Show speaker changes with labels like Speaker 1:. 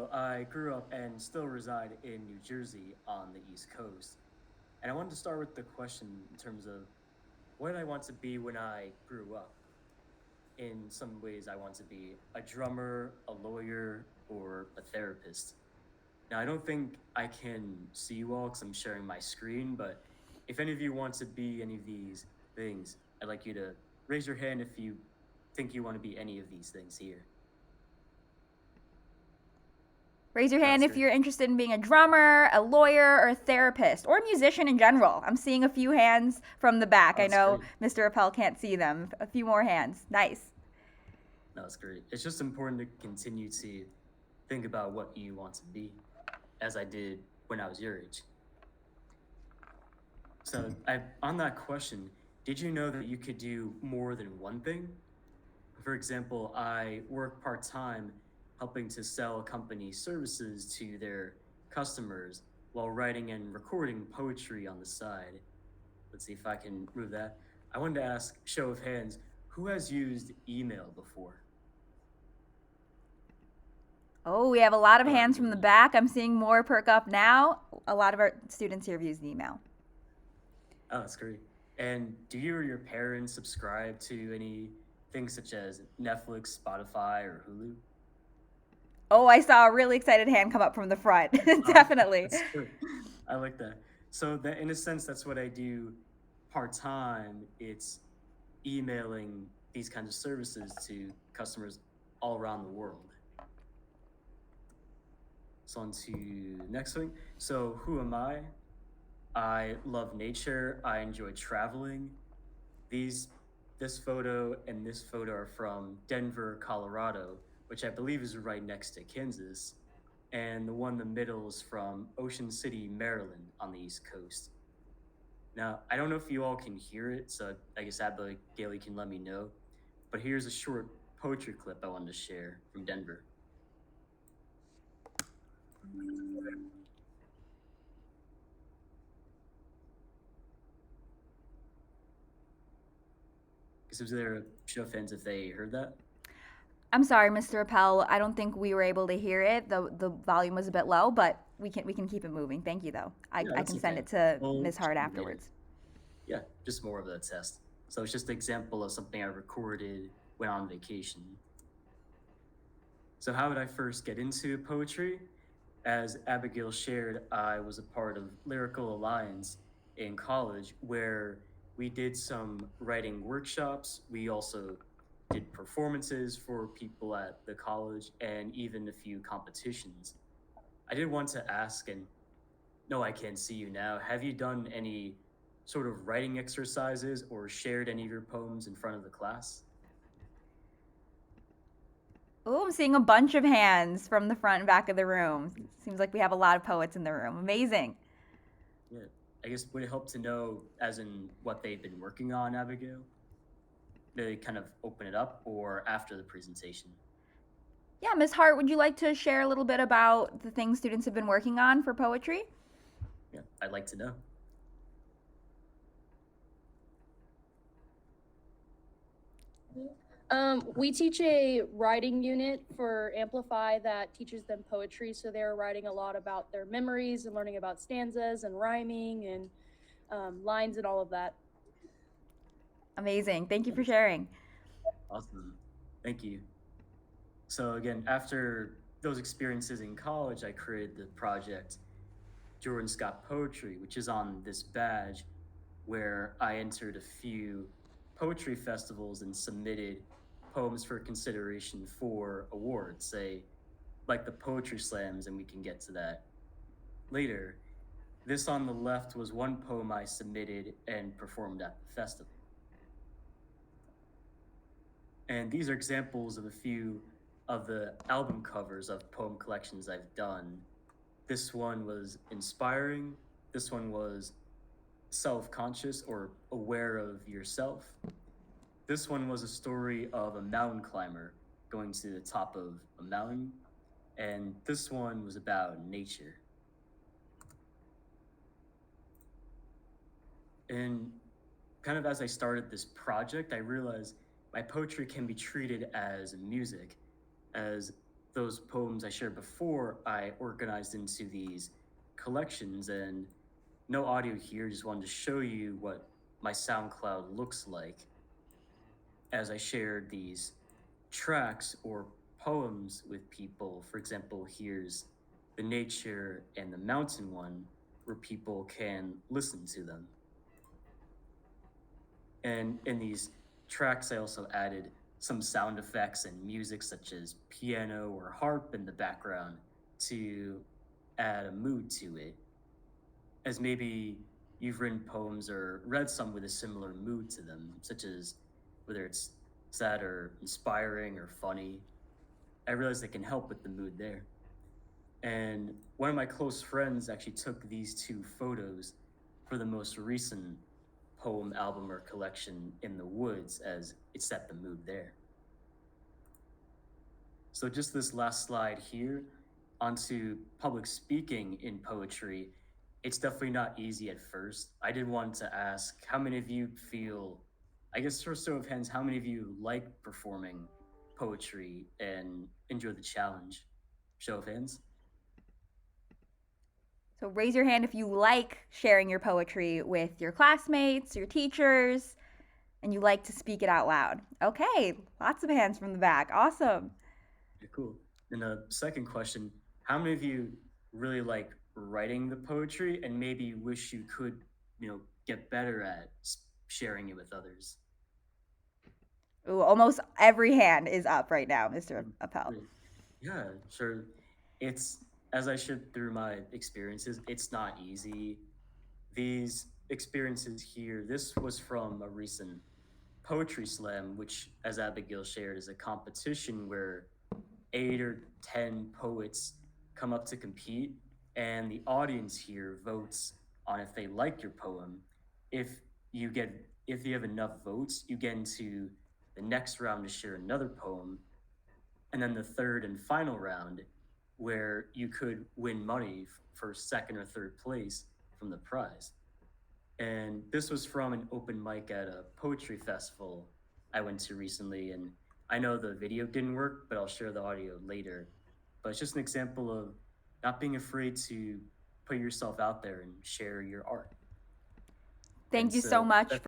Speaker 1: So I grew up and still reside in New Jersey on the East Coast. And I wanted to start with the question in terms of what did I want to be when I grew up? In some ways, I want to be a drummer, a lawyer, or a therapist. Now, I don't think I can see you all because I'm sharing my screen, but if any of you want to be any of these things, I'd like you to raise your hand if you think you want to be any of these things here.
Speaker 2: Raise your
Speaker 1: Oh,
Speaker 2: hand
Speaker 1: that's
Speaker 2: if
Speaker 1: great.
Speaker 2: you're interested in being a drummer, a lawyer, or a therapist, or a musician in general. I'm seeing a few hands from the back.
Speaker 1: Oh,
Speaker 2: I
Speaker 1: that's
Speaker 2: know
Speaker 1: great.
Speaker 2: Mr. Appel can't see them. A few more hands. Nice.
Speaker 1: No, that's great. It's just important to continue to think about what you want to be, as I did when I was your age. So, on that question, did you know that you could do more than one thing? For example, I work part time helping to sell a company services to their customers while writing and recording poetry on the side. Let's see if I can move that. I wanted to ask, show of hands, who has used email before?
Speaker 2: Oh, we have a lot of
Speaker 1: Or
Speaker 2: hands from the
Speaker 1: maybe,
Speaker 2: back. I'm seeing more perk up now. A lot of our students here have used email.
Speaker 1: oh, that's great. And do you or your parents subscribe to any things such as Netflix, Spotify, or Hulu?
Speaker 2: Oh, I saw a really excited hand come up from the front.
Speaker 1: Oh,
Speaker 2: Definitely.
Speaker 1: that's good. I like that. So that in a sense, that's what I do part time. It's emailing these kinds of services to customers all around the world. So on to the next thing. So who am I? I love nature. I enjoy traveling. These this photo and this photo are from Denver, Colorado, which I believe is right next to Kansas. And the one in the middle is from Ocean City, Maryland on the East Coast. Now, I don't know if you all can hear it, so I guess Abigail can let me know. But here's a short poetry clip I wanted to share from Denver. Because was there a show of hands if they heard that?
Speaker 2: I'm sorry, Mr. Appel. I don't think we were able to hear it. The volume was a bit low, but we can keep it moving. Thank you though. I,
Speaker 1: Yeah,
Speaker 2: I
Speaker 1: that's
Speaker 2: can send
Speaker 1: okay.
Speaker 2: it to
Speaker 1: We'll
Speaker 2: Ms. Hart
Speaker 1: share it later.
Speaker 2: afterwards.
Speaker 1: Yeah, just more of a test. So it's just an example of something I recorded when on vacation. So how did I first get into poetry? As Abigail shared, I was a part of Lyrical Alliance in college where we did some writing workshops. We also did performances for people at the college and even a few competitions. I did want to ask, and no, I can't see you now. Have you done any sort of writing exercises or shared any of your poems in front of the class?
Speaker 2: Oh, I'm seeing a bunch of hands from the front and back of the room. Seems like we have a lot of poets in the room. Amazing.
Speaker 1: Yeah. I guess would it help to know, as in what they've been working on, Abigail? They kind of open it up or after the presentation?
Speaker 2: Yeah, Ms. Hart, would you like to share a little bit about the things students have been working on for poetry?
Speaker 1: Yeah, I'd like to know.
Speaker 3: We teach a writing unit for Amplify that teaches them poetry. So they're writing a lot about their memories and learning about stanzas and rhyming and lines and all of that.
Speaker 2: Amazing. Thank you for sharing.
Speaker 1: Awesome. Thank you. So again, after those experiences in college, I created the project Jordan Scott Poetry, which is on this badge where I entered a few poetry festivals and submitted poems for consideration for awards, say like the poetry slams, and we can get to that later. This on the left was one poem I submitted and performed at the festival. And these are examples of a few of the album covers of poem collections I've done. This one was inspiring. This one was self conscious or aware of yourself. This one was a story of a mountain climber going to the top of a mountain. And this one was about nature. And kind of as I started this project, I realized my poetry can be treated as music, as those poems I shared before, I organized into these collections, and no audio here, just wanted to show you what my SoundCloud looks like as I shared these tracks or poems with people. For example, here's the nature and the mountain one where people can listen to them. And in these tracks, I also added some sound effects and music such as piano or harp in the background to add a mood to it. As maybe you've written poems or read some with a similar mood to them, such as whether it's sad or inspiring or funny. I realized it can help with the mood there. And one of my close friends actually took these two photos for the most recent poem album or collection in the woods as it set the mood there. So just this last slide here onto public speaking in poetry. It's definitely not easy at first. I did want to ask how many of you feel, I guess for show of hands, how many of you like performing poetry and enjoy the challenge? Show of hands.
Speaker 2: So raise your hand if you like sharing your poetry with your classmates, your teachers, and you like to speak it out loud. Okay, lots of hands from the back. Awesome.
Speaker 1: Yeah, cool. And the second question, how many of you really like writing the poetry and maybe wish you could, get better at sharing it with others?
Speaker 2: Ooh, almost every hand is up right now, Mr. Appel.
Speaker 1: Great. Yeah, sure. It's as I shared through my experiences, it's not easy. These experiences here, this was from a recent poetry slam, which, as Abigail shared, is a competition where 8 or 10 poets come up to compete, and the audience here votes on if they like your poem. If you get if you have enough votes, you get into the next round to share another poem, and then the third and final round where you could win money for second or third place from the prize. And this was from an open mic at a poetry festival I went to recently. And I know the video didn't work, but I'll share the audio later. But it's just an example of not being afraid to put yourself out there and share your art.
Speaker 2: Thank
Speaker 1: And
Speaker 2: you so much